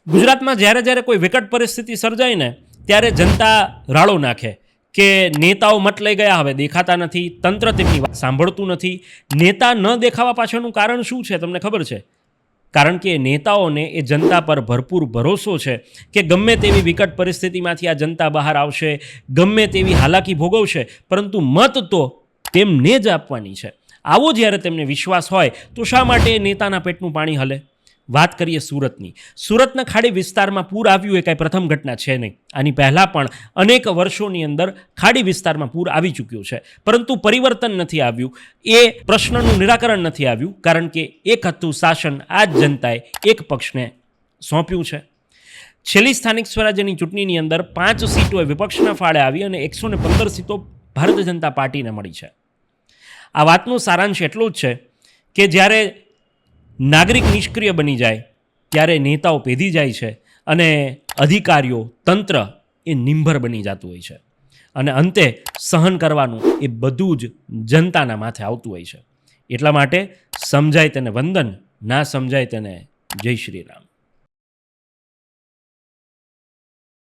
ગુજરાતમાં જ્યારે જ્યારે કોઈ વિકટ પરિસ્થિતિ સર્જાય ને ત્યારે જનતા રાળો નાખે કે નેતાઓ મત લઈ ગયા, હવે દેખાતા નથી, તંત્ર તેમની વાત સાંભળતું નથી. નેતા ન દેખાવા પાછળનું કારણ શું છે તમને ખબર છે? કારણ કે નેતાઓને એ જનતા પર ભરપૂર ભરોસો છે કે ગમે તેવી વિકટ પરિસ્થિતિમાંથી આ જનતા બહાર આવશે, ગમે તેવી હાલાકી ભોગવશે, પરંતુ મત તો તેમને જ આપવાની છે. આવો જ્યારે તેમને વિશ્વાસ હોય તો શા માટે એ નેતાના પેટનું પાણી હલે? વાત કરીએ સુરતની. સુરતના ખાડી વિસ્તારમાં પૂર આવ્યું એ કાંઈ પ્રથમ ઘટના છે નહીં. આની પહેલાં પણ અનેક વર્ષોની અંદર ખાડી વિસ્તારમાં પૂર આવી ચૂક્યું છે, પરંતુ પરિવર્તન નથી આવ્યું. એ પ્રશ્નનું નિરાકરણ નથી આવ્યું, કારણ કે એક હતું શાસન આ જ જનતાએ એક પક્ષને સોંપ્યું છે. છેલ્લી સ્થાનિક સ્વરાજ્યની ચૂંટણીની અંદર 5 સીટો વિપક્ષના ફાળે આવી અને 115 સીટો ભારતીય જનતા પાર્ટીને મળી છે. આ વાતનો સારાંશ એટલો જ છે કે જ્યારે નાગરિક નિષ્ક્રિય બની જાય ત્યારે નેતાઓ પેધી જાય છે અને અધિકારીઓ, તંત્ર એ નિંભર બની જતું હોય છે અને અંતે સહન કરવાનું એ બધું જ જનતાના માથે આવતું હોય છે. એટલા માટે સમજાય તેને વંદન, ના સમજાય તેને જય શ્રી રામ.